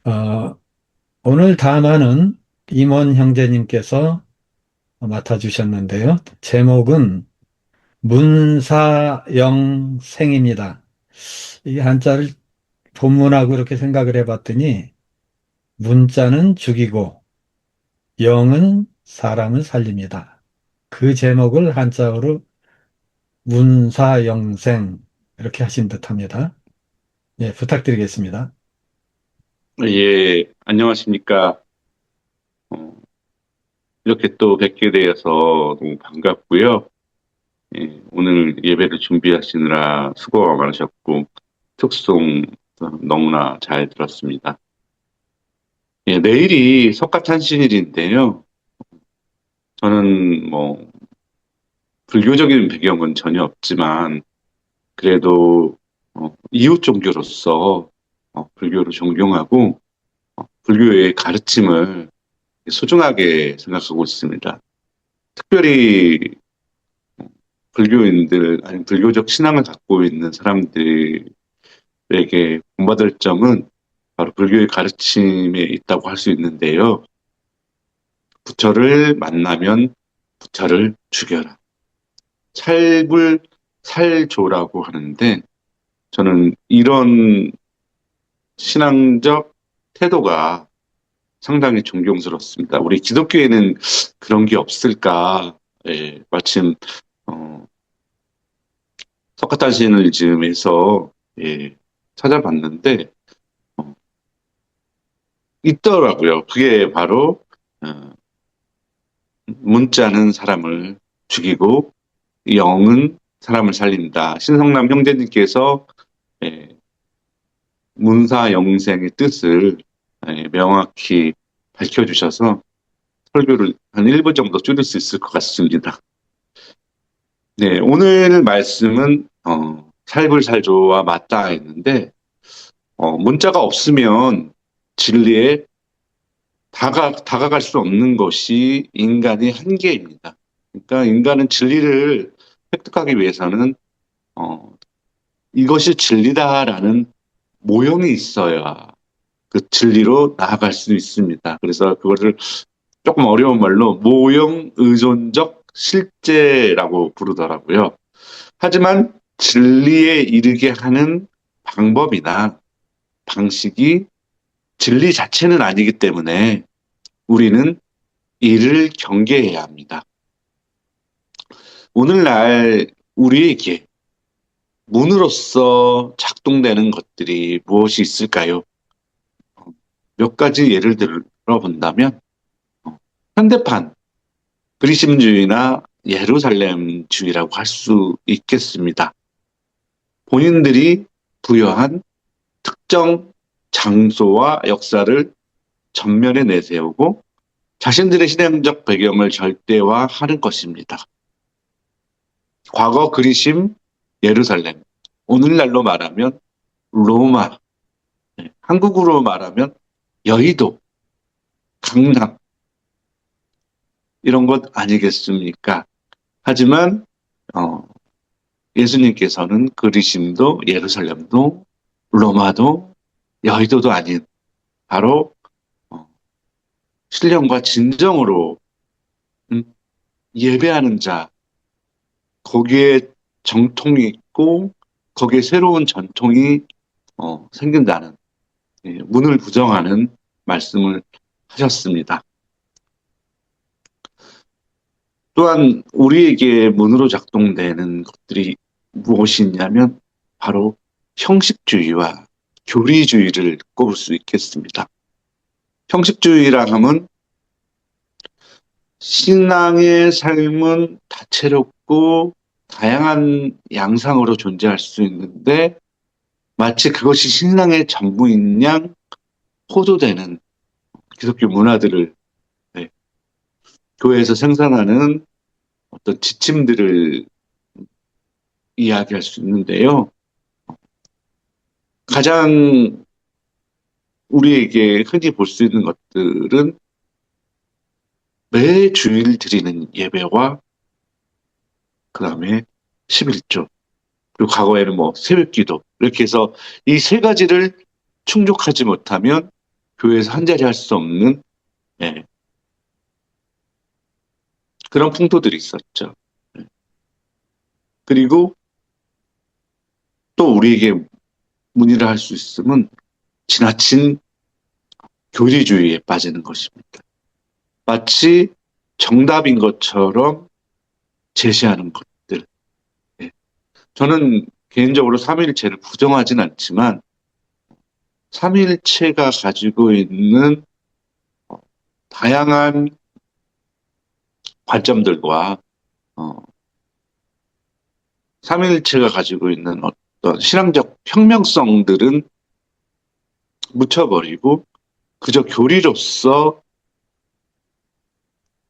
어, 오늘 단어는 임원 형제님께서 맡아주셨는데요. 제목은 문사영생입니다. 이 한자를 본문하고 이렇게 생각을 해봤더니 문자는 죽이고 영은 사람을 살립니다. 그 제목을 한자어로 문사영생 이렇게 하신 듯합니다. 예, 부탁드리겠습니다. 예, 안녕하십니까. 어, 이렇게 또 뵙게 되어서 너무 반갑고요. 예, 오늘 예배를 준비하시느라 수고가 많으셨고, 특송 너무나 잘 들었습니다. 예, 내일이 석가탄신일인데요. 저는 불교적인 배경은 전혀 없지만, 그래도 이웃 종교로서 불교를 존경하고, 불교의 가르침을 소중하게 생각하고 있습니다. 특별히 불교인들, 아니 불교적 신앙을 갖고 있는 사람들에게 본받을 점은 바로 불교의 가르침에 있다고 할 수 있는데요. 부처를 만나면 부처를 죽여라. 살불살조라고 하는데 저는 이런 신앙적 태도가 상당히 존경스럽습니다. 우리 기독교에는 그런 게 없을까? 예, 마침 어, 석가탄신을 즈음해서 예, 찾아봤는데 어, 있더라고요. 그게 바로 어, 문자는 사람을 죽이고 영은 사람을 살린다. 신성남 형제님께서 예, 문사영생의 뜻을 명확히 밝혀주셔서 설교를 한 1분 정도 줄일 수 있을 것 같습니다. 네, 오늘 말씀은 살불살조와 맞닿아 있는데 문자가 없으면 진리에 다가갈 수 없는 것이 인간의 한계입니다. 그러니까 인간은 진리를 획득하기 위해서는 어, 이것이 진리다라는 모형이 있어야 그 진리로 나아갈 수 있습니다. 그래서 그거를 조금 어려운 말로 모형 의존적 실제라고 부르더라고요. 하지만 진리에 이르게 하는 방법이나 방식이 진리 자체는 아니기 때문에 우리는 이를 경계해야 합니다. 오늘날 우리에게 문으로서 작동되는 것들이 무엇이 있을까요? 몇 가지 예를 들어본다면 현대판 그리심주의나 예루살렘주의라고 할 수 있겠습니다. 본인들이 부여한 특정 장소와 역사를 전면에 내세우고 자신들의 신앙적 배경을 절대화하는 것입니다. 과거 그리심, 예루살렘, 오늘날로 말하면 로마, 한국으로 말하면 여의도, 강남 이런 것 아니겠습니까? 하지만 어, 예수님께서는 그리심도 예루살렘도 로마도 여의도도 아닌 바로 어, 신령과 진정으로 음, 예배하는 자 거기에 정통이 있고 거기에 새로운 전통이 생긴다는 문을 부정하는 말씀을 하셨습니다. 또한 우리에게 문으로 작동되는 것들이 무엇이 있냐면 바로 형식주의와 교리주의를 꼽을 수 있겠습니다. 형식주의라 하면 신앙의 삶은 다채롭고 다양한 양상으로 존재할 수 있는데 마치 그것이 신앙의 전부인 양 호도되는 기독교 문화들을 네, 교회에서 생산하는 어떤 지침들을 이야기할 수 있는데요. 가장 우리에게 흔히 볼 수 있는 것들은 매 주일 드리는 예배와 그 다음에 11조 그리고 과거에는 뭐 새벽기도 이렇게 해서 이 세 가지를 충족하지 못하면 교회에서 한 자리 할 수 없는 예, 그런 풍토들이 있었죠. 예. 그리고 또 우리에게 문의를 할 수 있음은 지나친 교리주의에 빠지는 것입니다. 마치 정답인 것처럼 제시하는 것들. 예. 저는 개인적으로 삼위일체를 부정하진 않지만 삼위일체가 가지고 있는 다양한 관점들과 어, 삼위일체가 가지고 있는 어떤 신앙적 평명성들은 묻혀버리고 그저 교리로서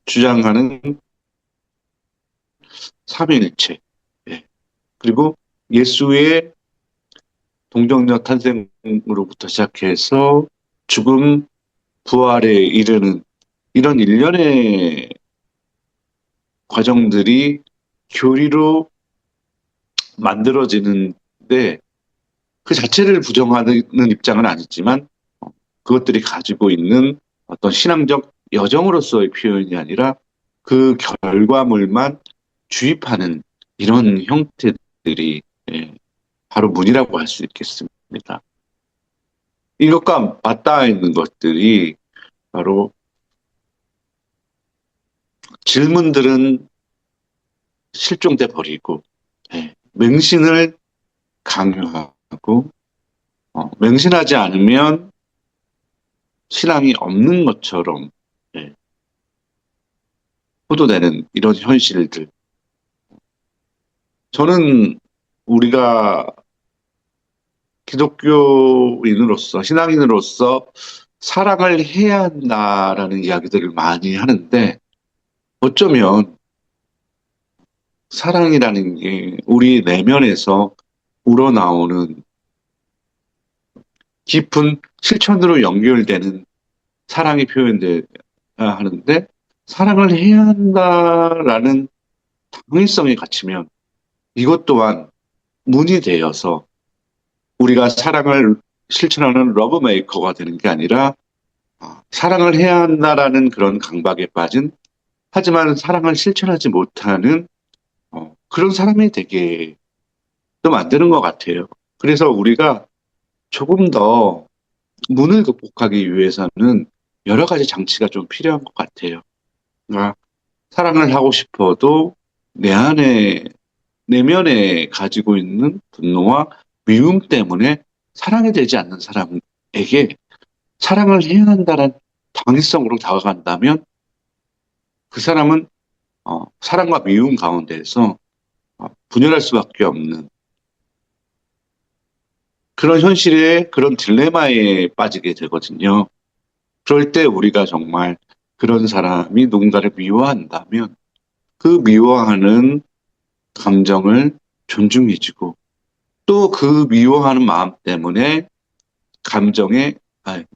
주장하는 삼위일체. 예. 그리고 예수의 동정녀 탄생으로부터 시작해서 죽음, 부활에 이르는 이런 일련의 과정들이 교리로 만들어지는데 그 자체를 부정하는 입장은 아니지만 그것들이 가지고 있는 어떤 신앙적 여정으로서의 표현이 아니라 그 결과물만 주입하는 이런 형태들이 예, 바로 문이라고 할 수 있겠습니다. 이것과 맞닿아 있는 것들이 바로 질문들은 실종돼 버리고 예, 맹신을 강요하고 맹신하지 않으면 신앙이 없는 것처럼 예, 호도되는 이런 현실들. 저는 우리가 기독교인으로서 신앙인으로서 사랑을 해야 한다라는 이야기들을 많이 하는데 어쩌면 사랑이라는 게 우리 내면에서 우러나오는 깊은 실천으로 연결되는 사랑이 표현돼야 하는데 사랑을 해야 한다라는 당위성에 갇히면 이것 또한 문이 되어서 우리가 사랑을 실천하는 러브메이커가 되는 게 아니라 사랑을 해야 한다라는 그런 강박에 빠진 하지만 사랑을 실천하지 못하는 그런 사람이 되게 또 만드는 것 같아요. 그래서 우리가 조금 더 문을 극복하기 위해서는 여러 가지 장치가 좀 필요한 것 같아요. 그러니까 사랑을 하고 싶어도 내 안에, 내면에 가지고 있는 분노와 미움 때문에 사랑이 되지 않는 사람에게 사랑을 해야 한다는 당위성으로 다가간다면 그 사람은 사랑과 미움 가운데에서 분열할 수밖에 없는 그런 현실에 그런 딜레마에 빠지게 되거든요. 그럴 때 우리가 정말 그런 사람이 누군가를 미워한다면 그 미워하는 감정을 존중해주고 또 그 미워하는 마음 때문에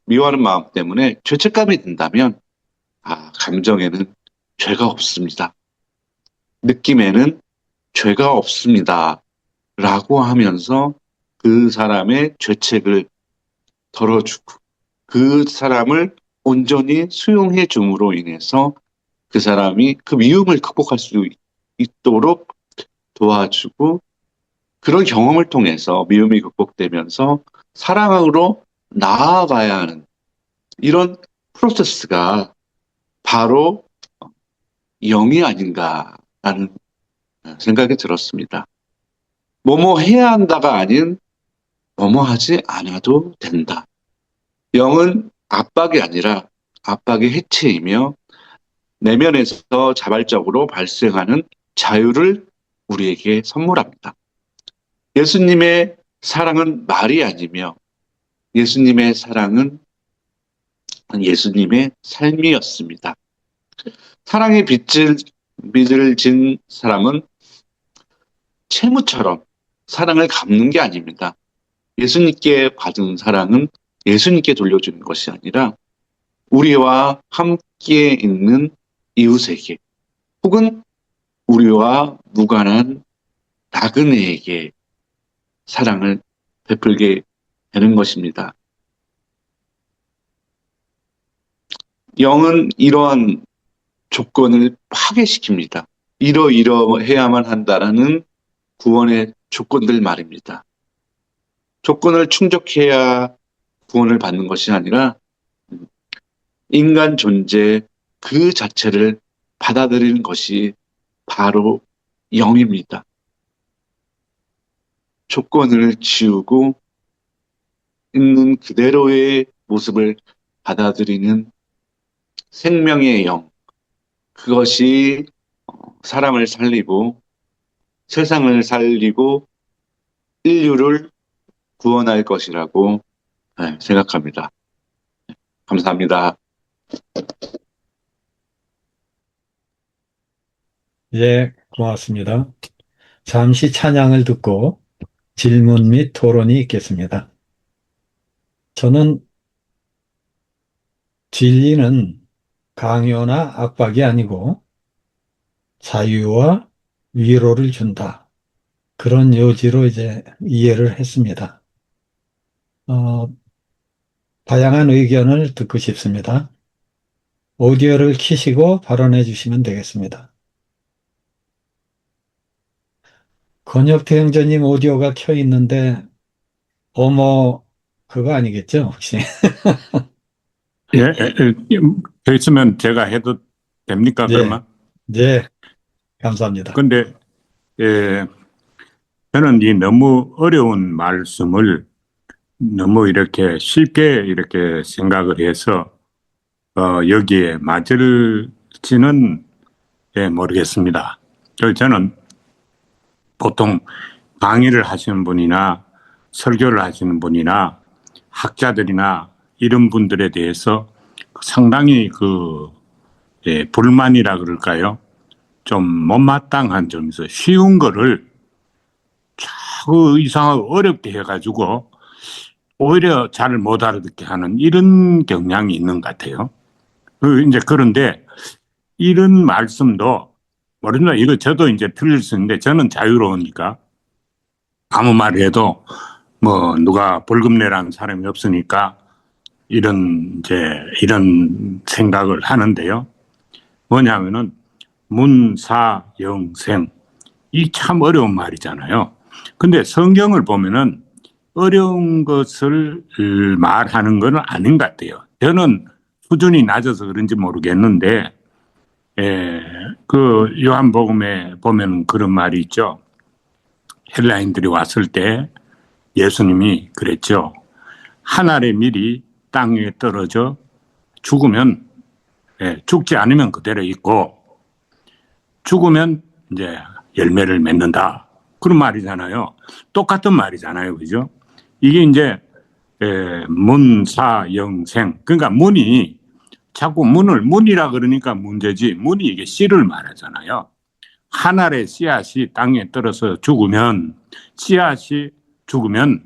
미워하는 마음 때문에 죄책감이 든다면 감정에는 죄가 없습니다. 느낌에는 죄가 없습니다. 라고 하면서 그 사람의 죄책을 덜어주고 그 사람을 온전히 수용해 줌으로 인해서 그 사람이 그 미움을 극복할 수 있도록 도와주고 그런 경험을 통해서 미움이 극복되면서 사랑으로 나아가야 하는 이런 프로세스가 바로 영이 아닌가라는 생각이 들었습니다. 뭐뭐 해야 한다가 아닌 뭐뭐 하지 않아도 된다. 영은 압박이 아니라 압박의 해체이며 내면에서 자발적으로 발생하는 자유를 우리에게 선물합니다. 예수님의 사랑은 말이 아니며 예수님의 사랑은 예수님의 삶이었습니다. 사랑의 빚을 진 사람은 채무처럼 사랑을 갚는 게 아닙니다. 예수님께 받은 사랑은 예수님께 돌려주는 것이 아니라 우리와 함께 있는 이웃에게 혹은 우리와 무관한 나그네에게 사랑을 베풀게 되는 것입니다. 영은 이러한 조건을 파괴시킵니다. 이러이러해야만 한다라는 구원의 조건들 말입니다. 조건을 충족해야 구원을 받는 것이 아니라 인간 존재 그 자체를 받아들이는 것이 바로 영입니다. 조건을 지우고 있는 그대로의 모습을 받아들이는 생명의 영, 그것이 사람을 살리고 세상을 살리고 인류를 구원할 것이라고 생각합니다. 감사합니다. 예, 고맙습니다. 잠시 찬양을 듣고 질문 및 토론이 있겠습니다. 저는 진리는 강요나 압박이 아니고 자유와 위로를 준다. 그런 요지로 이제 이해를 했습니다. 다양한 의견을 듣고 싶습니다. 오디오를 켜시고 발언해 주시면 되겠습니다. 권혁태 형제님 오디오가 켜 있는데, 그거 아니겠죠, 혹시? 예, 돼 있으면 제가 해도 됩니까, 네, 그러면? 네, 감사합니다. 근데, 예, 저는 이 너무 어려운 말씀을 너무 이렇게 쉽게 이렇게 생각을 해서, 여기에 맞을지는 모르겠습니다. 그래서 저는 보통 강의를 하시는 분이나 설교를 하시는 분이나 학자들이나 이런 분들에 대해서 상당히 불만이라 그럴까요? 좀 못마땅한 점이 있어요. 쉬운 거를 자꾸 이상하고 어렵게 해가지고 오히려 잘 못 알아듣게 하는 이런 경향이 있는 것 같아요. 이제 그런데 이런 말씀도 모릅니다. 이거 저도 이제 틀릴 수 있는데 저는 자유로우니까 아무 말 해도 뭐 누가 벌금 내라는 사람이 없으니까 이런 생각을 하는데요. 뭐냐면은 문사영생, 이 참 어려운 말이잖아요. 근데 성경을 보면은 어려운 것을 말하는 건 아닌 것 같아요. 저는 수준이 낮아서 그런지 모르겠는데, 그 요한복음에 보면 그런 말이 있죠. 헬라인들이 왔을 때 예수님이 그랬죠. 한 알의 밀이 땅에 떨어져 죽으면, 죽지 않으면 그대로 있고, 죽으면 이제 열매를 맺는다. 그런 말이잖아요. 똑같은 말이잖아요. 그죠? 이게 이제, 문사영생. 그러니까 문이, 자꾸 문이라 그러니까 문제지. 문이 이게 씨를 말하잖아요. 한 알의 씨앗이 땅에 떨어져 죽으면, 씨앗이 죽으면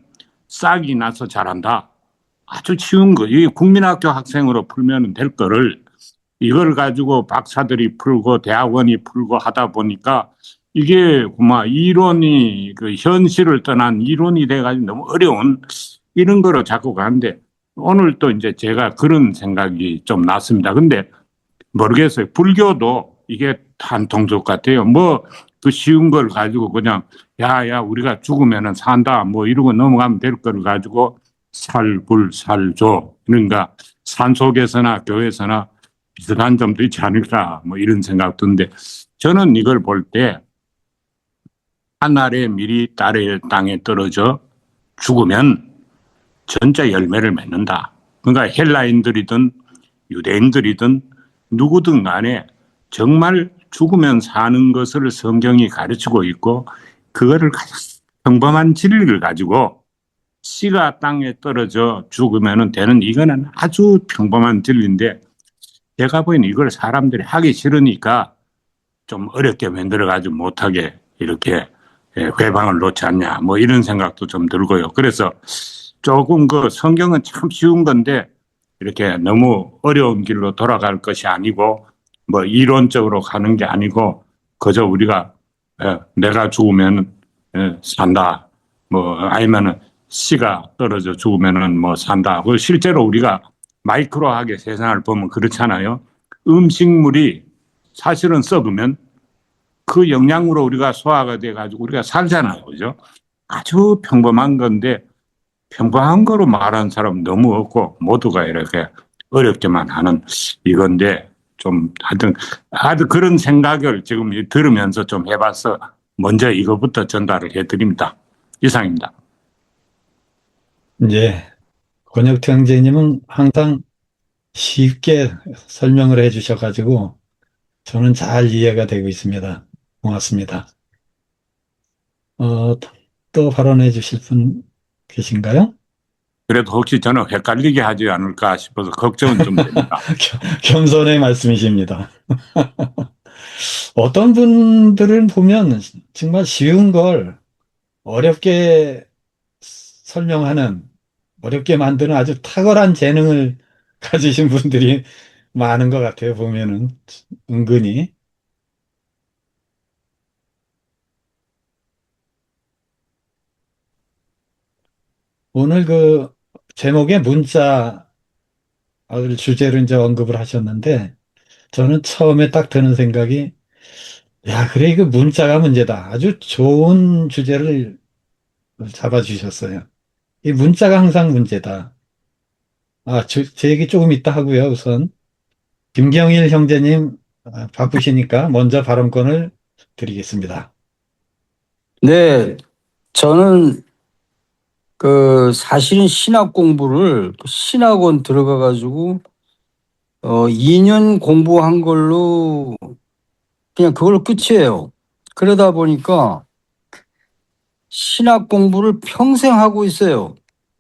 싹이 나서 자란다. 아주 쉬운 거. 이게 국민학교 학생으로 풀면 될 거를 이걸 가지고 박사들이 풀고 대학원이 풀고 하다 보니까 이게 이론이 현실을 떠난 이론이 돼가지고 너무 어려운 이런 거로 자꾸 가는데 오늘 또 이제 제가 그런 생각이 좀 났습니다. 근데 모르겠어요. 불교도 이게 한통속 같아요. 그 쉬운 걸 가지고 그냥 야 우리가 죽으면은 산다 이러고 넘어가면 될 걸 가지고 살불살조, 그러니까 산속에서나 교회에서나 비슷한 점도 있지 않을까 이런 생각 드는데 저는 이걸 볼 때 한 알의 밀이 땅에 떨어져 죽으면 전자 열매를 맺는다. 그러니까 헬라인들이든 유대인들이든 누구든 간에 정말 죽으면 사는 것을 성경이 가르치고 있고 그거를 평범한 진리를 가지고 씨가 땅에 떨어져 죽으면 되는 이거는 아주 평범한 진리인데 제가 보기엔 이걸 사람들이 하기 싫으니까 좀 어렵게 만들어가지고 못하게 이렇게 회방을 놓지 않냐 이런 생각도 좀 들고요. 그래서 조금 성경은 참 쉬운 건데 이렇게 너무 어려운 길로 돌아갈 것이 아니고 이론적으로 가는 게 아니고 그저 우리가 내가 죽으면 산다 아니면은 씨가 떨어져 죽으면은 산다. 실제로 우리가 마이크로하게 세상을 보면 그렇잖아요. 음식물이 사실은 썩으면 그 영양으로 우리가 소화가 돼가지고 우리가 살잖아요. 그죠? 아주 평범한 건데 평범한 거로 말하는 사람 너무 없고 모두가 이렇게 어렵게만 하는 이건데 좀 하여튼 그런 생각을 지금 들으면서 좀 해봐서 먼저 이거부터 전달을 해드립니다. 이상입니다. 예. 권혁태 형제님은 항상 쉽게 설명을 해주셔가지고 저는 잘 이해가 되고 있습니다. 고맙습니다. 어, 또 발언해 주실 분 계신가요? 그래도 혹시 저는 헷갈리게 하지 않을까 싶어서 걱정은 좀 됩니다. 겸손의 말씀이십니다. 어떤 분들은 보면 정말 쉬운 걸 어렵게 설명하는, 어렵게 만드는 아주 탁월한 재능을 가지신 분들이 많은 것 같아요, 보면은. 은근히. 오늘 그 제목에 문자를 주제로 이제 언급을 하셨는데, 저는 처음에 딱 드는 생각이, 야, 그래, 이거 문자가 문제다. 아주 좋은 주제를 잡아주셨어요. 이 문자가 항상 문제다. 제 얘기 조금 이따 하고요, 우선. 김경일 형제님, 바쁘시니까 먼저 발언권을 드리겠습니다. 네, 저는 사실은 신학 공부를 신학원 들어가 가지고 2년 공부한 걸로 그냥 그걸로 끝이에요. 그러다 보니까 신학 공부를 평생 하고 있어요.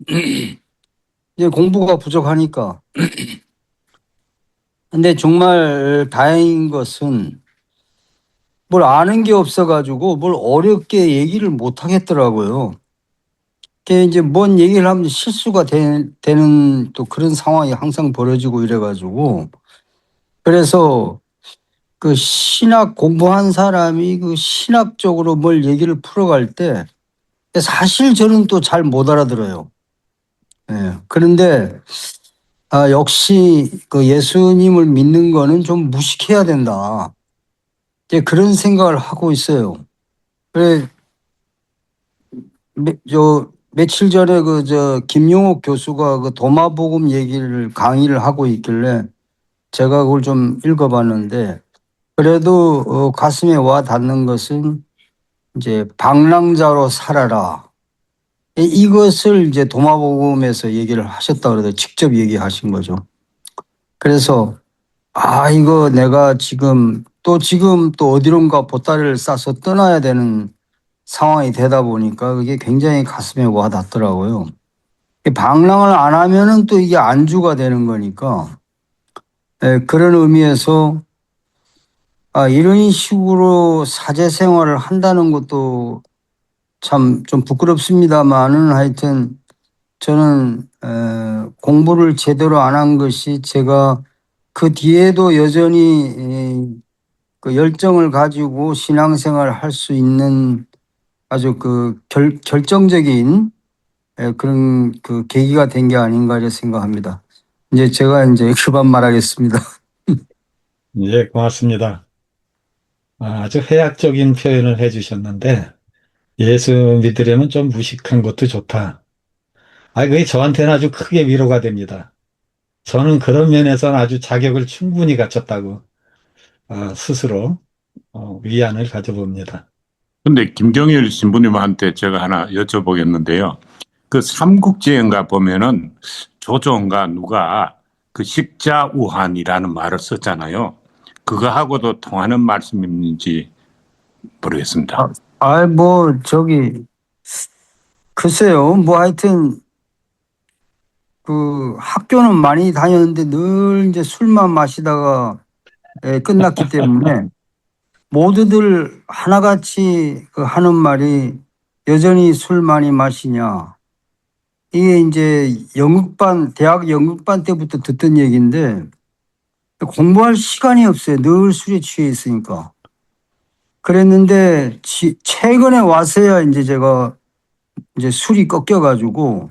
이제 공부가 부족하니까. 근데 정말 다행인 것은 뭘 아는 게 없어 가지고 뭘 어렵게 얘기를 못 하겠더라고요. 그게 이제 뭔 얘기를 하면 실수가 되는 또 그런 상황이 항상 벌어지고 이래가지고 그래서 그 신학 공부한 사람이 그 신학적으로 뭘 얘기를 풀어갈 때 사실 저는 또 잘 못 알아들어요. 예. 그런데 역시 그 예수님을 믿는 거는 좀 무식해야 된다. 이제 그런 생각을 하고 있어요. 그래 며칠 전에 김용옥 교수가 그 도마복음 얘기를 강의를 하고 있길래 제가 그걸 좀 읽어봤는데 그래도 가슴에 와 닿는 것은 이제 방랑자로 살아라. 이것을 이제 도마복음에서 얘기를 하셨다 그래도 직접 얘기하신 거죠. 그래서 이거 내가 지금 또 어디론가 보따리를 싸서 떠나야 되는 상황이 되다 보니까 그게 굉장히 가슴에 와 닿더라고요. 방랑을 안 하면은 또 이게 안주가 되는 거니까 그런 의미에서 이런 식으로 사제 생활을 한다는 것도 참 좀 부끄럽습니다만은 하여튼 저는 공부를 제대로 안 한 것이 제가 그 뒤에도 여전히 그 열정을 가지고 신앙생활을 할 수 있는 아주 결정적인 그런 그 계기가 된 게 아닌가 이렇게 생각합니다. 이제 제가 그만 말하겠습니다. 예, 고맙습니다. 아주 해학적인 표현을 해주셨는데, 예수 믿으려면 좀 무식한 것도 좋다. 그게 저한테는 아주 크게 위로가 됩니다. 저는 그런 면에서는 아주 자격을 충분히 갖췄다고 스스로 위안을 가져봅니다. 근데 김경일 신부님한테 제가 하나 여쭤보겠는데요. 그 삼국지인가 보면은 조조인가 누가 그 식자우한이라는 말을 썼잖아요. 그거하고도 통하는 말씀인지 모르겠습니다. 글쎄요. 하여튼 그 학교는 많이 다녔는데 늘 이제 술만 마시다가 끝났기 때문에 모두들 하나같이 하는 말이 여전히 술 많이 마시냐. 이게 이제 대학 연극반 때부터 듣던 얘기인데 공부할 시간이 없어요. 늘 술에 취해 있으니까. 그랬는데 최근에 와서야 이제 제가 술이 꺾여가지고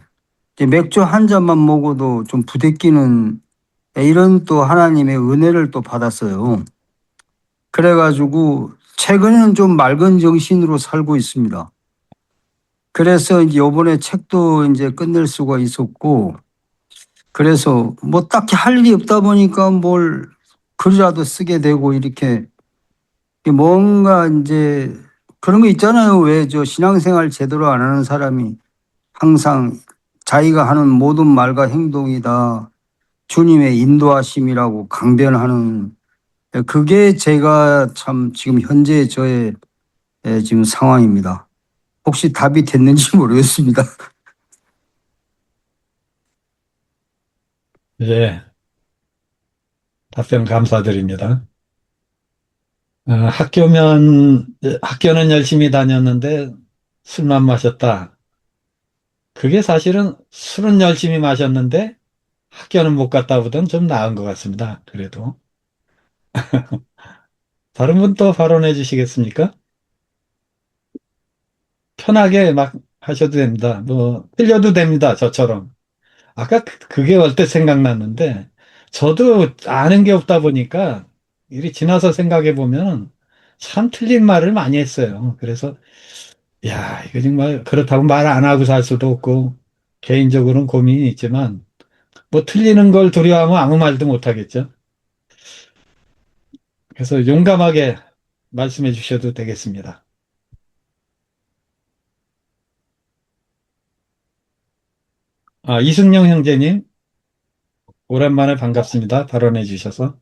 이제 맥주 한 잔만 먹어도 좀 부대끼는 이런 또 하나님의 은혜를 또 받았어요. 그래가지고 최근에는 좀 맑은 정신으로 살고 있습니다. 그래서 이제 요번에 책도 이제 끝낼 수가 있었고, 그래서 뭐 딱히 할 일이 없다 보니까 뭘 글이라도 쓰게 되고 이렇게 뭔가 이제 그런 거 있잖아요. 왜 저 신앙생활 제대로 안 하는 사람이 항상 자기가 하는 모든 말과 행동이 다 주님의 인도하심이라고 강변하는, 그게 제가 참 지금 현재 저의 지금 상황입니다. 혹시 답이 됐는지 모르겠습니다. 예, 답변 감사드립니다. 학교는 열심히 다녔는데 술만 마셨다. 그게 사실은 술은 열심히 마셨는데 학교는 못 갔다 보던 좀 나은 것 같습니다. 그래도. 다른 분 또 발언해 주시겠습니까? 편하게 막 하셔도 됩니다. 뭐, 틀려도 됩니다. 저처럼. 아까 그게 얼핏 생각났는데, 저도 아는 게 없다 보니까, 일이 지나서 생각해 보면 참 틀린 말을 많이 했어요. 그래서, 야, 이거 정말 그렇다고 말 안 하고 살 수도 없고, 개인적으로는 고민이 있지만, 뭐 틀리는 걸 두려워하면 아무 말도 못 하겠죠. 그래서 용감하게 말씀해 주셔도 되겠습니다. 아, 이승용 형제님, 오랜만에 반갑습니다. 발언해 주셔서.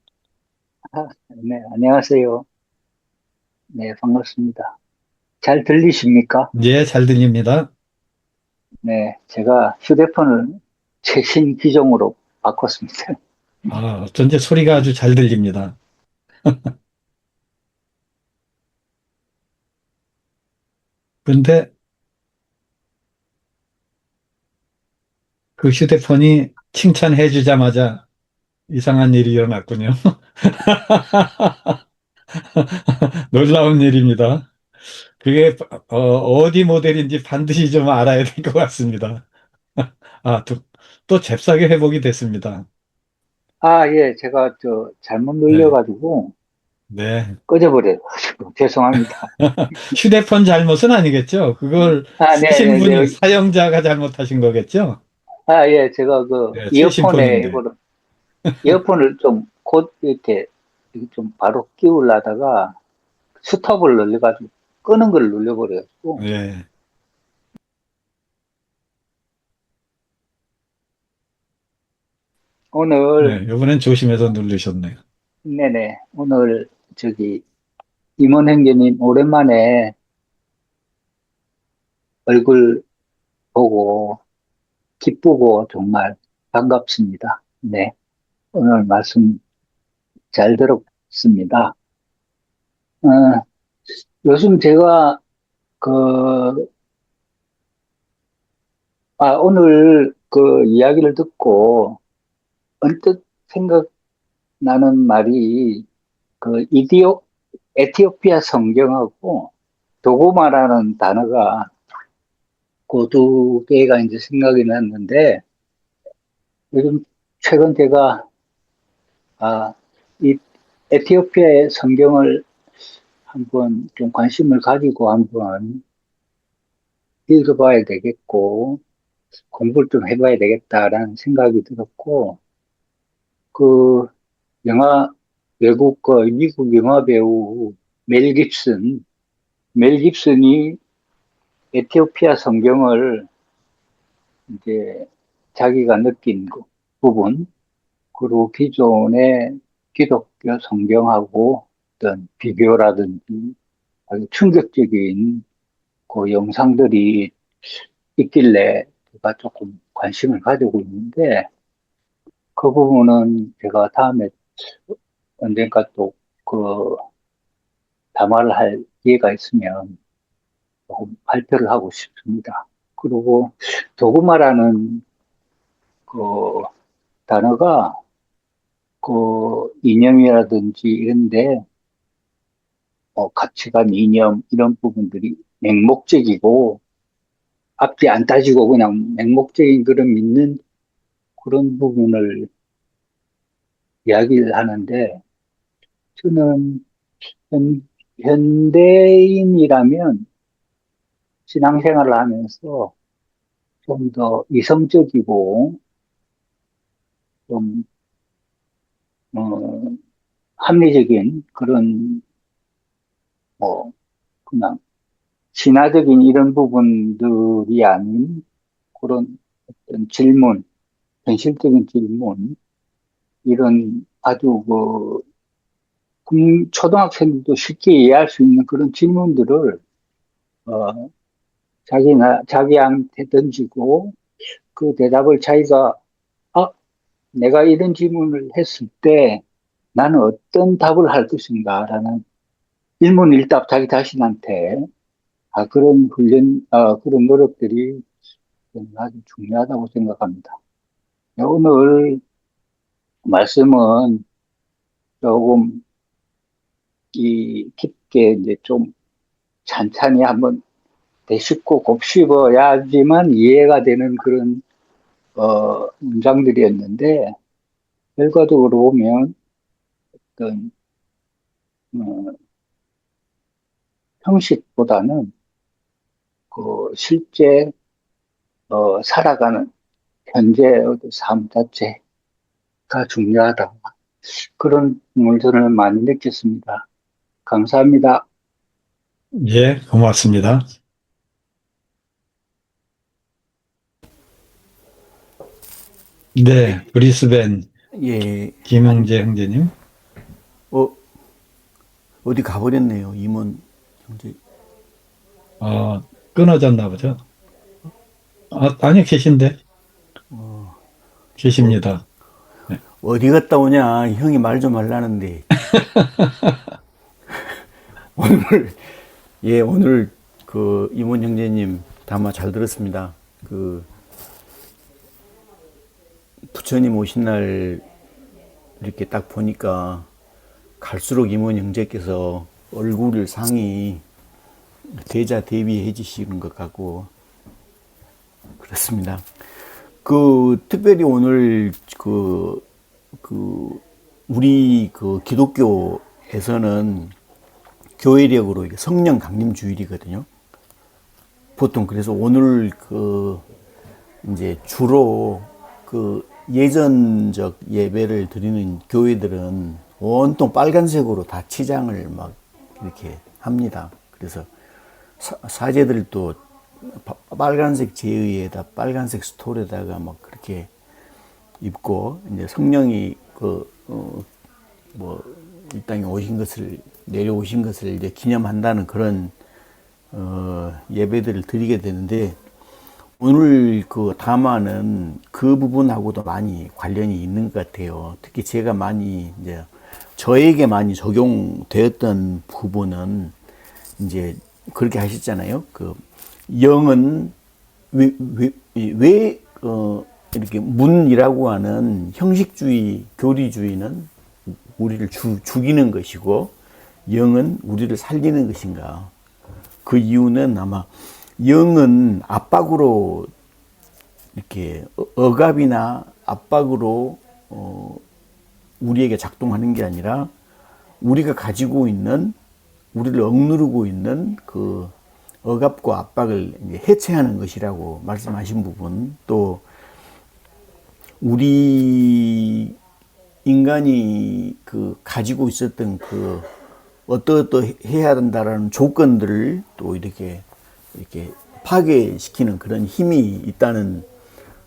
네, 안녕하세요. 네, 반갑습니다. 잘 들리십니까? 예, 잘 들립니다. 네, 제가 휴대폰을 최신 기종으로 바꿨습니다. 아, 어쩐지 소리가 아주 잘 들립니다. 근데 그 휴대폰이 칭찬해 주자마자 이상한 일이 일어났군요. 놀라운 일입니다. 그게 어디 모델인지 반드시 좀 알아야 될 것 같습니다. 아, 또 잽싸게 회복이 됐습니다. 아, 예, 제가 잘못 네, 눌려가지고 네. 꺼져버려가지고 죄송합니다. 휴대폰 잘못은 아니겠죠? 그걸 아, 네, 쓰신 네, 분이 네. 사용자가 잘못하신 거겠죠? 아, 예, 제가 네, 최신 이어폰에 폰인데. 이어폰을 좀 곧 이렇게 좀 바로 끼우려다가 스톱을 눌려가지고 끄는 걸 눌려버려가지고 네, 오늘, 네, 이번엔 조심해서 누르셨네요. 네네, 오늘 저기 임원 행제님 오랜만에 얼굴 보고 기쁘고 정말 반갑습니다. 네. 오늘 말씀 잘 들었습니다. 어, 요즘 제가 그, 오늘 그 이야기를 듣고 언뜻 생각나는 말이 그 에티오피아 성경하고 도고마라는 단어가 그 두 개가 이제 생각이 났는데 요즘 최근 제가 아, 이 에티오피아의 성경을 한번 좀 관심을 가지고 한번 읽어봐야 되겠고, 공부를 좀 해봐야 되겠다라는 생각이 들었고, 그 외국 미국 영화 배우 멜 깁슨이 에티오피아 성경을 이제 자기가 느낀 그 부분, 그리고 기존의 기독교 성경하고 어떤 비교라든지 아주 충격적인 그 영상들이 있길래 제가 조금 관심을 가지고 있는데 그 부분은 제가 다음에 언젠가 또 그 담화를 할 기회가 있으면 조금 발표를 하고 싶습니다. 그리고 도그마라는 그 단어가 그 이념이라든지 이런데 가치관, 이념 이런 부분들이 맹목적이고 앞뒤 안 따지고 그냥 맹목적인 그런 믿는 그런 부분을 이야기를 하는데, 저는 현대인이라면 신앙생활을 하면서 좀 더 이성적이고, 좀, 어, 합리적인 그런, 뭐, 그냥 신화적인 이런 부분들이 아닌 그런 어떤 질문, 현실적인 질문, 이런 아주 초등학생들도 쉽게 이해할 수 있는 그런 질문들을, 어, 자기한테 던지고 그 대답을 자기가, 아, 내가 이런 질문을 했을 때 나는 어떤 답을 할 것인가라는 일문일답 자기 자신한테 그런 훈련, 그런 노력들이 저는 아주 중요하다고 생각합니다. 오늘 말씀은 조금 깊게 이제 좀 찬찬히 한번 되짚고 곱씹어야지만 이해가 되는 그런 문장들이었는데 결과적으로 보면 어떤 어, 형식보다는 그 실제 살아가는 현재의 삶 자체가 중요하다. 그런 물들을 많이 느꼈습니다. 감사합니다. 예, 고맙습니다. 네, 브리스벤 예, 김영재 형제님. 어, 어디 가버렸네요, 임원 형제. 끊어졌나 보죠. 아니, 계신데. 계십니다. 네. 어디 갔다 오냐, 형이 말 좀 하려는데. 오늘, 예, 오늘 그 임원 형제님 담화 잘 들었습니다. 그 부처님 오신 날 이렇게 딱 보니까 갈수록 임원 형제께서 얼굴을 상이 대자 대비해 주시는 것 같고 그렇습니다. 특별히 오늘 우리 기독교에서는 교회력으로 이게 성령 강림 주일이거든요. 보통 그래서 오늘 이제 주로 예전적 예배를 드리는 교회들은 온통 빨간색으로 다 치장을 막 이렇게 합니다. 그래서 사제들도 빨간색 제의에다 빨간색 스톨에다가 막 그렇게 입고 이제 성령이 이 땅에 오신 것을 내려오신 것을 이제 기념한다는 그런 예배들을 드리게 되는데 오늘 담화는 그 부분하고도 많이 관련이 있는 것 같아요. 특히 제가 많이 이제 저에게 많이 적용되었던 부분은 이제 그렇게 하셨잖아요. 영은 왜 이렇게 문이라고 하는 형식주의, 교리주의는 우리를 죽이는 것이고 영은 우리를 살리는 것인가? 그 이유는 아마 영은 압박으로 이렇게 억압이나 압박으로 우리에게 작동하는 게 아니라 우리가 가지고 있는 우리를 억누르고 있는 그 억압과 압박을 이제 해체하는 것이라고 말씀하신 부분, 또 우리 인간이 가지고 있었던 어떠해야 된다라는 조건들을 또 이렇게 파괴시키는 그런 힘이 있다는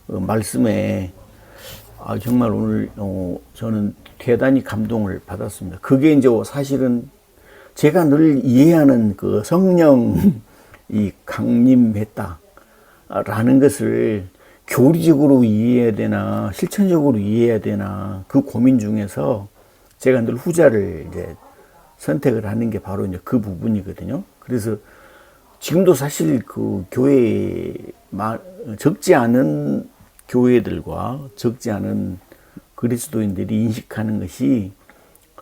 말씀에 정말 오늘 저는 대단히 감동을 받았습니다. 그게 이제 사실은 제가 늘 이해하는 성령이 강림했다라는 것을 교리적으로 이해해야 되나 실천적으로 이해해야 되나 그 고민 중에서 제가 늘 후자를 이제 선택을 하는 게 바로 이제 그 부분이거든요. 그래서 지금도 사실 교회 적지 않은 교회들과 적지 않은 그리스도인들이 인식하는 것이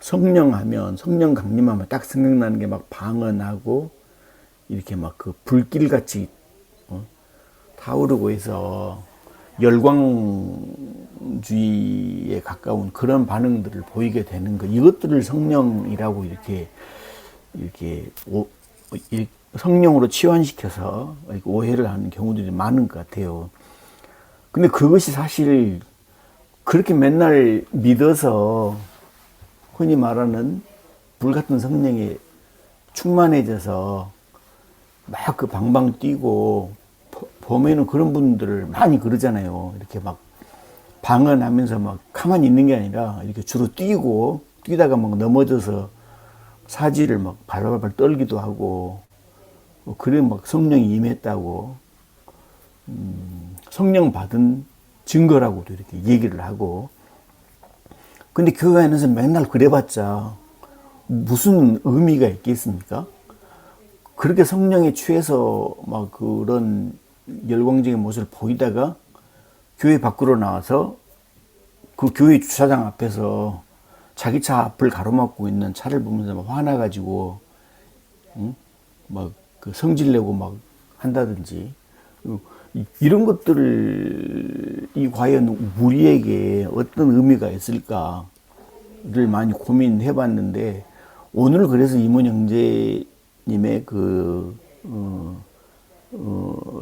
성령 강림하면 딱 생각나는 게 막 방언하고 이렇게 막 불길같이 타오르고 해서 열광주의에 가까운 그런 반응들을 보이게 되는 것, 이것들을 성령이라고 이렇게 성령으로 치환시켜서 이렇게 오해를 하는 경우들이 많은 것 같아요. 근데 그것이 사실 그렇게 맨날 믿어서 흔히 말하는 불같은 성령에 충만해져서 막 그 방방 뛰고, 보면은 그런 분들을 많이 그러잖아요. 이렇게 막 방언하면서 막 가만히 있는 게 아니라 이렇게 주로 뛰고, 뛰다가 막 넘어져서 사지를 막 발발발 떨기도 하고, 그래 막 성령이 임했다고, 성령 받은 증거라고도 이렇게 얘기를 하고. 근데 교회 안에서 맨날 그래봤자 무슨 의미가 있겠습니까? 그렇게 성령에 취해서 막 그런 열광적인 모습을 보이다가 교회 밖으로 나와서 그 교회 주차장 앞에서 자기 차 앞을 가로막고 있는 차를 보면서 막 화나가지고, 응? 막 그 성질내고 막 한다든지, 이런 것들이 과연 우리에게 어떤 의미가 있을까를 많이 고민해 봤는데, 오늘 그래서 이문 형제님의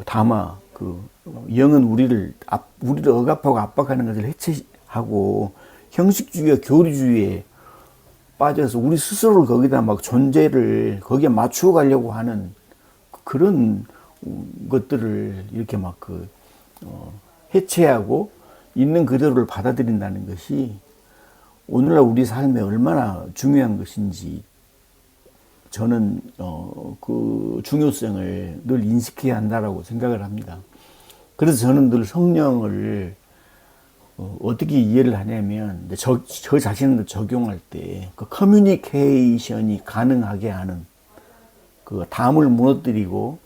담화, 영은 우리를 억압하고 압박하는 것을 해체하고 형식주의와 교리주의에 빠져서 우리 스스로를 거기다 막 존재를 거기에 맞추어 가려고 하는 그런 것들을 이렇게 막 해체하고 있는 그대로를 받아들인다는 것이 오늘날 우리 삶에 얼마나 중요한 것인지, 저는 그 중요성을 늘 인식해야 한다라고 생각을 합니다. 그래서 저는 늘 성령을 어떻게 이해를 하냐면, 저 자신을 적용할 때 그 커뮤니케이션이 가능하게 하는, 그 담을 무너뜨리고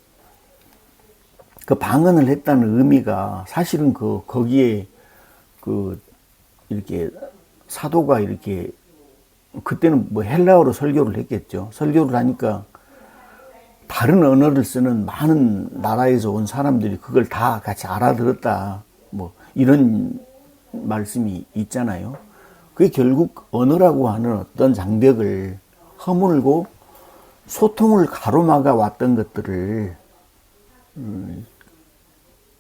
그 방언을 했다는 의미가 사실은 거기에 이렇게 사도가 이렇게 그때는 뭐 헬라어로 설교를 했겠죠. 설교를 하니까 다른 언어를 쓰는 많은 나라에서 온 사람들이 그걸 다 같이 알아들었다, 뭐 이런 말씀이 있잖아요. 그게 결국 언어라고 하는 어떤 장벽을 허물고 소통을 가로막아 왔던 것들을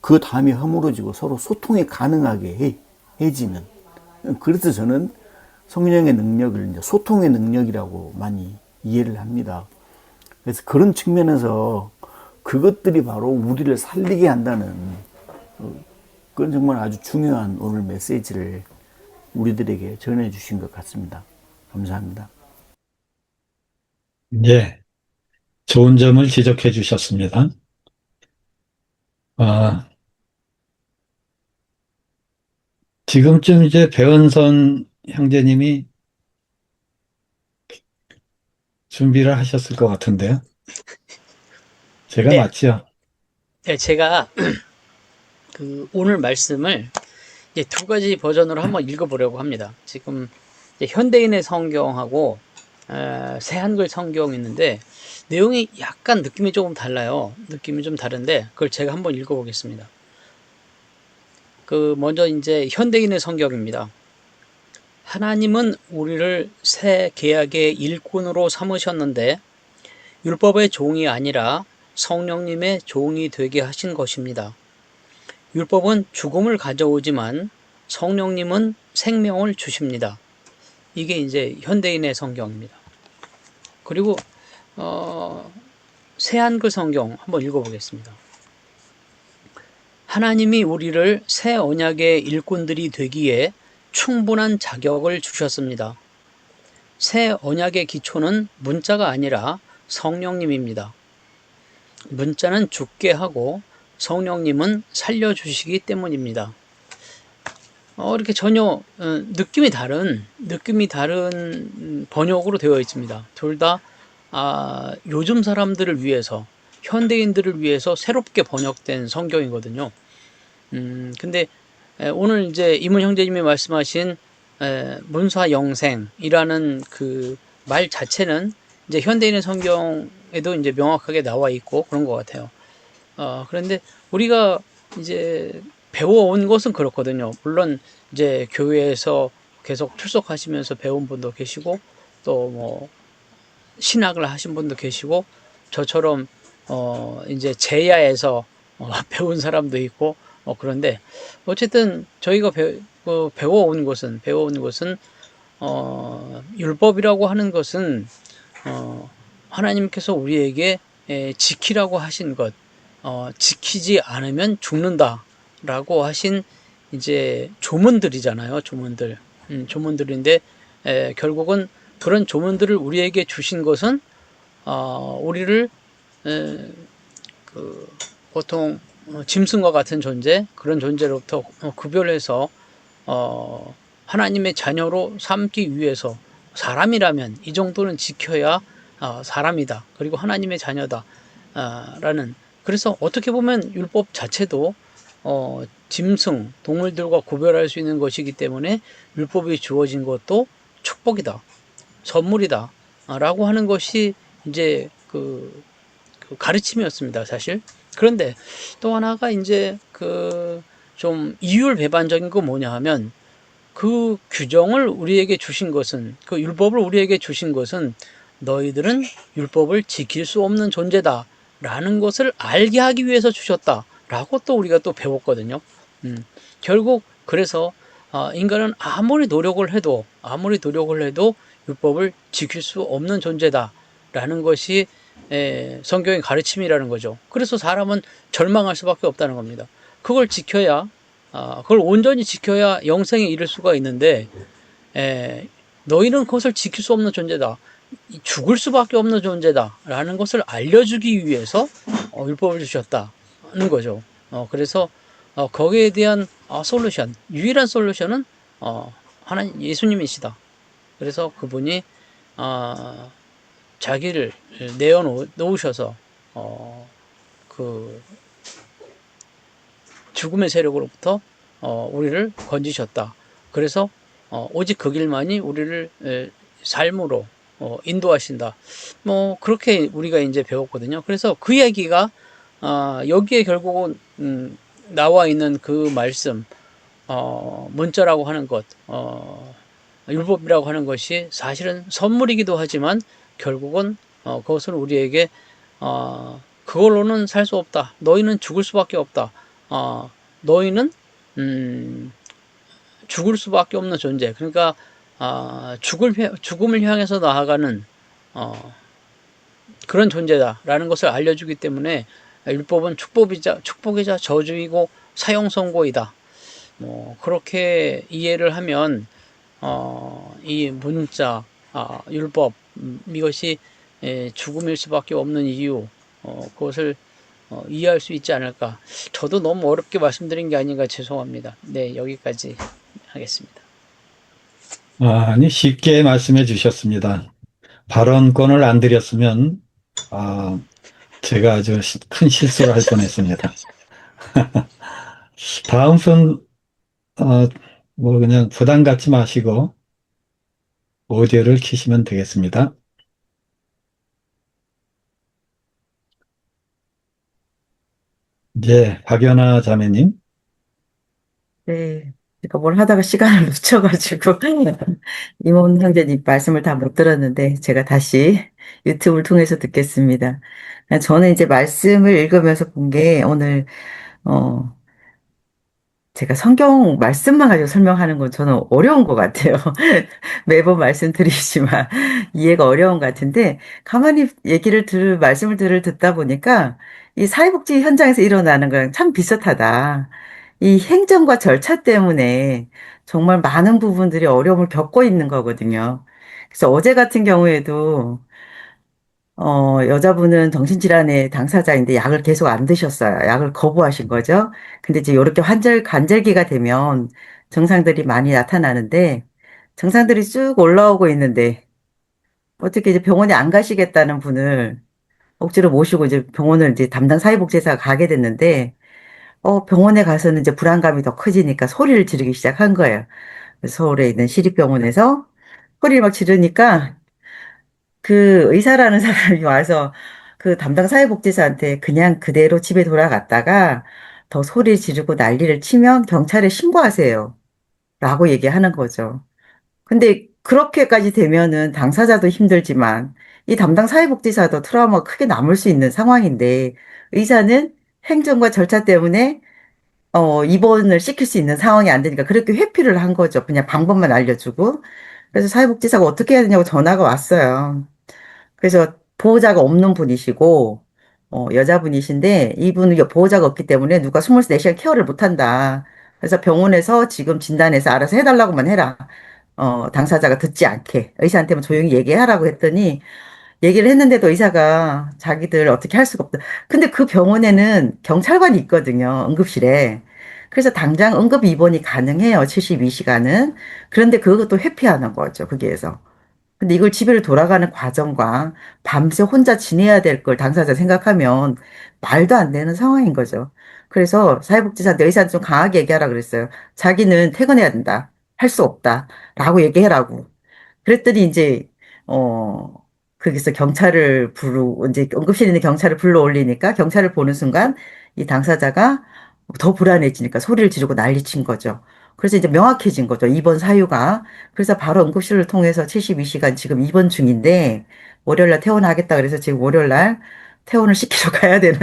그 다음에 허물어지고 서로 소통이 가능하게 해지는, 그래서 저는 성령의 능력을 이제 소통의 능력이라고 많이 이해를 합니다. 그래서 그런 측면에서 그것들이 바로 우리를 살리게 한다는, 그건 정말 아주 중요한 오늘 메시지를 우리들에게 전해주신 것 같습니다. 감사합니다. 예, 좋은 점을 지적해 주셨습니다. 지금쯤 이제 배은선 형제님이 준비를 하셨을 것 같은데요. 제가 네, 맞죠? 네, 제가 오늘 말씀을 이제 두 가지 버전으로 한번 읽어보려고 합니다. 지금 이제 현대인의 성경하고 새 한글 성경이 있는데 내용이 약간 느낌이 조금 달라요. 느낌이 좀 다른데 그걸 제가 한번 읽어보겠습니다. 먼저 이제 현대인의 성경입니다. 하나님은 우리를 새 계약의 일꾼으로 삼으셨는데 율법의 종이 아니라 성령님의 종이 되게 하신 것입니다. 율법은 죽음을 가져오지만 성령님은 생명을 주십니다. 이게 이제 현대인의 성경입니다. 그리고 새 한글 성경 한번 읽어보겠습니다. 하나님이 우리를 새 언약의 일꾼들이 되기에 충분한 자격을 주셨습니다. 새 언약의 기초는 문자가 아니라 성령님입니다. 문자는 죽게 하고 성령님은 살려주시기 때문입니다. 이렇게 전혀 느낌이 다른 번역으로 되어 있습니다. 둘 다 요즘 사람들을 위해서, 현대인들을 위해서 새롭게 번역된 성경이거든요. 근데 오늘 이제 이문 형제님이 말씀하신 문사영생이라는 그 말 자체는 이제 현대인의 성경에도 이제 명확하게 나와 있고 그런 것 같아요. 그런데 우리가 이제 배워온 것은 그렇거든요. 물론 이제 교회에서 계속 출석하시면서 배운 분도 계시고 또 뭐 신학을 하신 분도 계시고 저처럼 이제 제야에서 배운 사람도 있고 그런데 어쨌든 저희가 배워온 것은 율법이라고 하는 것은 하나님께서 우리에게 지키라고 하신 것, 지키지 않으면 죽는다라고 하신 이제 조문들이잖아요. 조문들. 조문들인데 결국은 그런 조문들을 우리에게 주신 것은 우리를 보통 짐승과 같은 존재, 그런 존재로부터 구별해서 하나님의 자녀로 삼기 위해서 사람이라면 이 정도는 지켜야 사람이다. 그리고 하나님의 자녀다. 라는 그래서 어떻게 보면 율법 자체도 짐승, 동물들과 구별할 수 있는 것이기 때문에 율법이 주어진 것도 축복이다. 선물이다. 라고 하는 것이 이제 그 가르침이었습니다, 사실. 그런데 또 하나가 이제 좀 이율배반적인 거 뭐냐 하면 그 규정을 우리에게 주신 것은 그 율법을 우리에게 주신 것은 너희들은 율법을 지킬 수 없는 존재다 라는 것을 알게 하기 위해서 주셨다 라고 또 우리가 또 배웠거든요. 결국 그래서 인간은 아무리 노력을 해도 율법을 지킬 수 없는 존재다 라는 것이 성경의 가르침이라는 거죠. 그래서 사람은 절망할 수밖에 없다는 겁니다. 그걸 온전히 지켜야 영생에 이를 수가 있는데 너희는 그것을 지킬 수 없는 존재다. 죽을 수밖에 없는 존재다. 라는 것을 알려주기 위해서 율법을 주셨다는 거죠. 그래서 거기에 대한 유일한 솔루션은 하나님 예수님이시다. 그래서 그분이 자기를 내어놓으셔서 그 죽음의 세력으로부터 우리를 건지셨다. 그래서 오직 그 길만이 우리를 삶으로 인도하신다. 뭐 그렇게 우리가 이제 배웠거든요. 그래서 그 얘기가 여기에 결국은 나와 있는 그 말씀, 문자라고 하는 것, 율법이라고 하는 것이 사실은 선물이기도 하지만 결국은 그것은 우리에게 그걸로는 살 수 없다. 너희는 죽을 수밖에 없다. 너희는 죽을 수밖에 없는 존재. 그러니까 죽음을 향해서 나아가는 그런 존재다라는 것을 알려주기 때문에 율법은 축복이자 저주이고 사형 선고이다. 뭐 그렇게 이해를 하면 이 문자, 율법 이것이 죽음일 수밖에 없는 이유 그것을 이해할 수 있지 않을까. 저도 너무 어렵게 말씀드린 게 아닌가 죄송합니다. 네, 여기까지 하겠습니다. 아니, 쉽게 말씀해 주셨습니다. 발언권을 안 드렸으면, 제가 아주 큰 실수를 할 뻔했습니다. 다음 분, 뭐 그냥 부담 갖지 마시고, 오디오를 켜시면 되겠습니다. 이제 박연아 자매님. 네. 제가 뭘 하다가 시간을 놓쳐가지고, 임원 형제님 말씀을 다 못 들었는데, 제가 다시 유튜브를 통해서 듣겠습니다. 저는 이제 말씀을 읽으면서 본 게, 오늘, 어, 제가 성경 말씀만 가지고 설명하는 건 저는 어려운 것 같아요. 매번 말씀드리지만, 이해가 어려운 것 같은데, 가만히 말씀을 듣다 보니까, 이 사회복지 현장에서 일어나는 거랑 참 비슷하다. 이 행정과 절차 때문에 정말 많은 부분들이 어려움을 겪고 있는 거거든요. 그래서 어제 같은 경우에도, 여자분은 정신질환의 당사자인데 약을 계속 안 드셨어요. 약을 거부하신 거죠. 근데 이제 이렇게 관절기가 되면 증상들이 많이 나타나는데, 증상들이 쭉 올라오고 있는데, 어떻게 이제 병원에 안 가시겠다는 분을 억지로 모시고 이제 병원을 이제 담당 사회복지사가 가게 됐는데, 병원에 가서는 이제 불안감이 더 커지니까 소리를 지르기 시작한 거예요. 그래서 서울에 있는 시립병원에서 소리를 막 지르니까 그 의사라는 사람이 와서 그 담당 사회복지사한테 그냥 그대로 집에 돌아갔다가 더 소리 지르고 난리를 치면 경찰에 신고하세요. 라고 얘기하는 거죠. 근데 그렇게까지 되면은 당사자도 힘들지만 이 담당 사회복지사도 트라우마가 크게 남을 수 있는 상황인데 의사는 행정과 절차 때문에 입원을 시킬 수 있는 상황이 안 되니까 그렇게 회피를 한 거죠. 그냥 방법만 알려주고. 그래서 사회복지사가 어떻게 해야 되냐고 전화가 왔어요. 그래서 보호자가 없는 분이시고, 여자분이신데, 이분은 보호자가 없기 때문에 누가 24시간 케어를 못 한다. 그래서 병원에서 지금 진단해서 알아서 해달라고만 해라. 당사자가 듣지 않게. 의사한테만 조용히 얘기하라고 했더니, 얘기를 했는데도 의사가 자기들 어떻게 할 수가 없다. 근데 그 병원에는 경찰관이 있거든요. 응급실에. 그래서 당장 응급 입원이 가능해요. 72시간은. 그런데 그것도 회피하는 거죠. 거기에서. 근데 이걸 집에를 돌아가는 과정과 밤새 혼자 지내야 될 걸 당사자 생각하면 말도 안 되는 상황인 거죠. 그래서 사회복지사한테 의사한테 좀 강하게 얘기하라 그랬어요. 자기는 퇴근해야 된다. 할 수 없다. 라고 얘기해라고. 그랬더니 이제 어 거기서 이제 응급실에 있는 경찰을 불러 올리니까 경찰을 보는 순간 이 당사자가 더 불안해지니까 소리를 지르고 난리친 거죠. 그래서 이제 명확해진 거죠. 입원 사유가. 그래서 바로 응급실을 통해서 72시간 지금 입원 중인데 월요일날 퇴원하겠다 그래서 지금 월요일날 퇴원을 시키러 가야 되는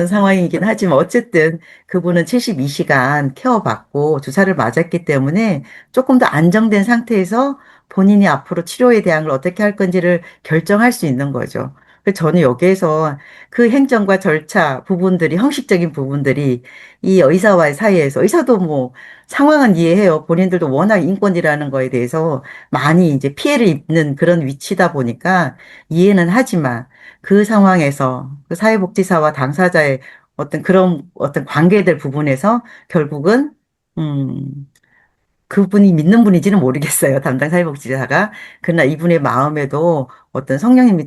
상황이긴 하지만 어쨌든 그분은 72시간 케어받고 주사를 맞았기 때문에 조금 더 안정된 상태에서 본인이 앞으로 치료에 대한 걸 어떻게 할 건지를 결정할 수 있는 거죠. 그래서 저는 여기에서 그 행정과 절차 부분들이, 형식적인 부분들이 이 의사와의 사이에서, 의사도 뭐 상황은 이해해요. 본인들도 워낙 인권이라는 거에 대해서 많이 이제 피해를 입는 그런 위치다 보니까 이해는 하지만 그 상황에서 그 사회복지사와 당사자의 어떤 그런 어떤 관계될 부분에서 결국은, 음, 그분이 믿는 분인지는 모르겠어요. 담당 사회복지사가. 그러나 이분의 마음에도 어떤 성령님이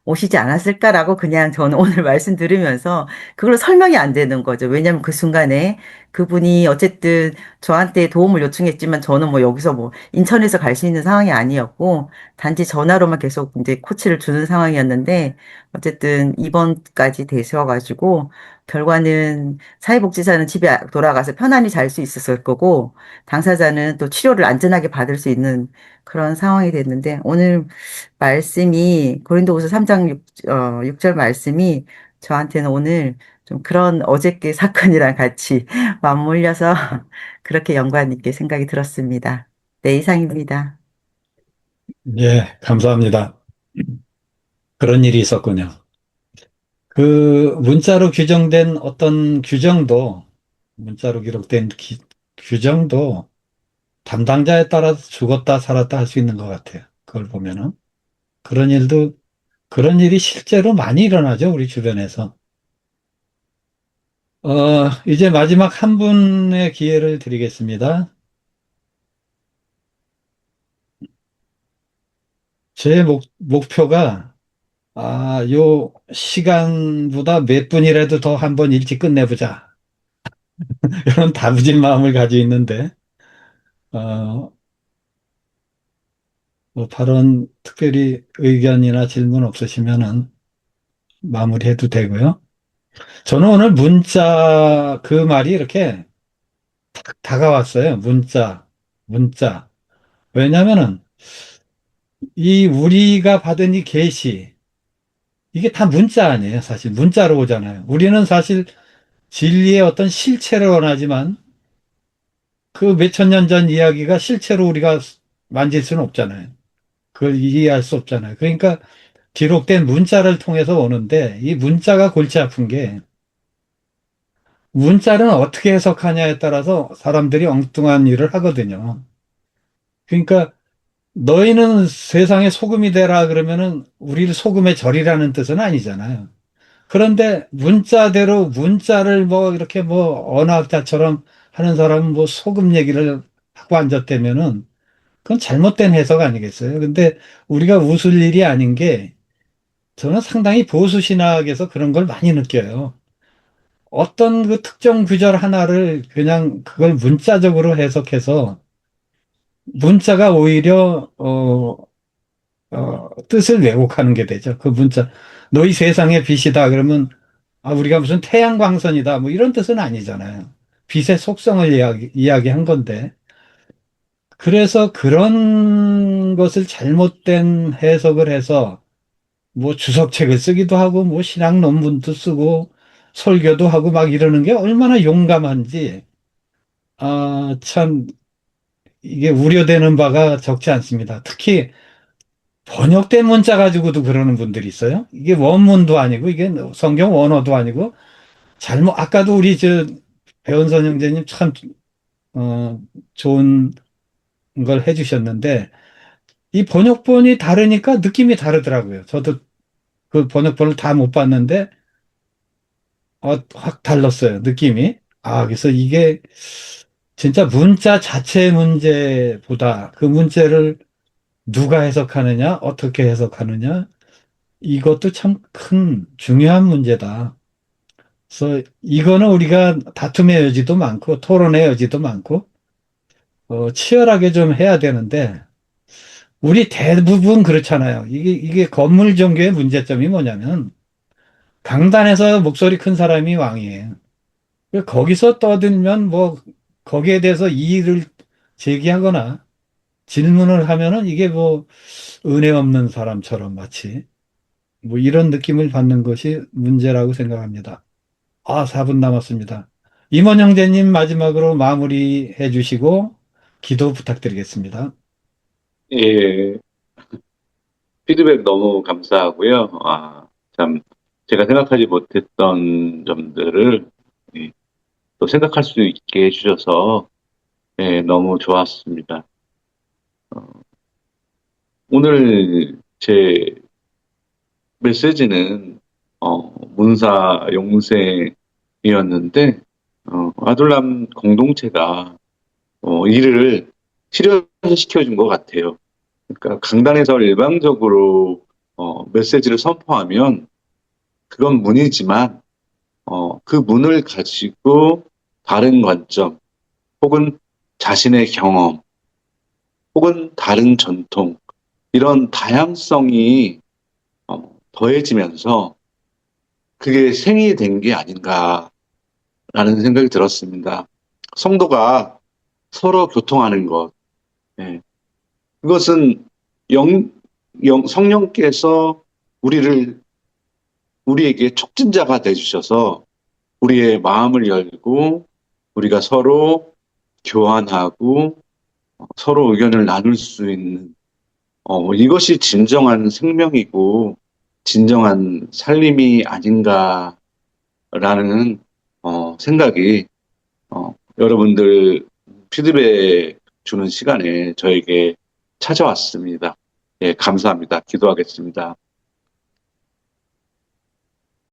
오시지 않았을까라고 그냥 저는 오늘 말씀 들으면서 그걸 설명이 안 되는 거죠. 왜냐하면 그 순간에 그분이 어쨌든 저한테 도움을 요청했지만 저는 뭐 여기서 뭐 인천에서 갈 수 있는 상황이 아니었고 단지 전화로만 계속 이제 코치를 주는 상황이었는데 어쨌든 입원까지 되셔가지고 결과는 사회복지사는 집에 돌아가서 편안히 잘 수 있었을 거고 당사자는 또 치료를 안전하게 받을 수 있는 그런 상황이 됐는데 오늘 말씀이 고린도후서 3장 6절 말씀이 저한테는 오늘 좀 그런 어저께 사건이랑 같이 맞물려서 그렇게 연관 있게 생각이 들었습니다. 네, 이상입니다. 예, 감사합니다. 그런 일이 있었군요. 그 문자로 규정된 어떤 규정도, 문자로 기록된 규정도 담당자에 따라서 죽었다 살았다 할 수 있는 것 같아요. 그걸 보면은. 그런 일도, 그런 일이 실제로 많이 일어나죠, 우리 주변에서. 이제 마지막 한 분의 기회를 드리겠습니다. 제 목표가, 요 시간보다 몇 분이라도 더 한 번 일찍 끝내보자. 이런 다부진 마음을 가지고 있는데, 어, 뭐 발언, 특별히 의견이나 질문 없으시면은 마무리해도 되고요. 저는 오늘 문자, 그 말이 이렇게 탁 다가왔어요. 문자. 왜냐면은, 이 우리가 받은 이 계시, 이게 다 문자 아니에요. 사실 문자로 오잖아요. 우리는 사실 진리의 어떤 실체를 원하지만 그 몇천 년 전 이야기가 실체로 우리가 만질 수는 없잖아요. 그걸 이해할 수 없잖아요. 그러니까 기록된 문자를 통해서 오는데 이 문자가 골치 아픈 게 문자는 어떻게 해석하냐에 따라서 사람들이 엉뚱한 일을 하거든요. 그러니까 너희는 세상의 소금이 되라 그러면은 우리를 소금에 절이라는 뜻은 아니잖아요. 그런데 문자대로 문자를 뭐 이렇게 뭐 언어학자처럼 하는 사람은 뭐 소금 얘기를 하고 앉았다면은 그건 잘못된 해석 아니겠어요? 근데 우리가 웃을 일이 아닌 게 저는 상당히 보수 신학에서 그런 걸 많이 느껴요. 어떤 그 특정 구절 하나를 그냥 그걸 문자적으로 해석해서 문자가 오히려 뜻을 왜곡하는 게 되죠. 그 문자 너희 세상의 빛이다 그러면 우리가 무슨 태양광선이다, 뭐 이런 뜻은 아니잖아요. 빛의 속성을 이야기한 건데. 그래서 그런 것을 잘못된 해석을 해서 뭐 주석책을 쓰기도 하고 뭐 신학 논문도 쓰고 설교도 하고 막 이러는 게 얼마나 용감한지, 참 이게 우려되는 바가 적지 않습니다. 특히 번역된 문자 가지고도 그러는 분들이 있어요. 이게 원문도 아니고 이게 성경 원어도 아니고 아까도 우리 배은선 형제님 참 어, 좋은 걸 해주셨는데 이 번역본이 다르니까 느낌이 다르더라고요. 저도 그 번역본을 다 못 봤는데 확 달랐어요. 느낌이. 그래서 이게 진짜 문자 자체 문제보다 그 문제를 누가 해석하느냐, 어떻게 해석하느냐, 이것도 참 큰 중요한 문제다. 그래서 이거는 우리가 다툼의 여지도 많고 토론의 여지도 많고 치열하게 좀 해야 되는데 우리 대부분 그렇잖아요. 이게 건물 종교의 문제점이 뭐냐면 강단에서 목소리 큰 사람이 왕이에요. 거기서 떠들면 뭐 거기에 대해서 이의를 제기하거나 질문을 하면은 이게 뭐 은혜 없는 사람처럼 마치 뭐 이런 느낌을 받는 것이 문제라고 생각합니다. 4분 남았습니다. 임원 형제님 마지막으로 마무리해 주시고 기도 부탁드리겠습니다. 예, 피드백 너무 감사하고요. 참, 제가 생각하지 못했던 점들을 예, 또 생각할 수 있게 해주셔서 예, 너무 좋았습니다. 오늘 제 메시지는 문사 용생이었는데 아둘람 공동체가 일을 실현시켜준 것 같아요. 그러니까 강단에서 일방적으로 메시지를 선포하면 그건 문이지만 그 문을 가지고 다른 관점 혹은 자신의 경험 혹은 다른 전통 이런 다양성이 더해지면서 그게 생이 된 게 아닌가라는 생각이 들었습니다. 성도가 서로 교통하는 것, 예. 그것은 성령께서 우리에게 촉진자가 되주셔서 우리의 마음을 열고 우리가 서로 교환하고 서로 의견을 나눌 수 있는 이것이 진정한 생명이고 진정한 살림이 아닌가라는 생각이 여러분들 피드백 주는 시간에 저에게 찾아왔습니다. 예, 감사합니다. 기도하겠습니다.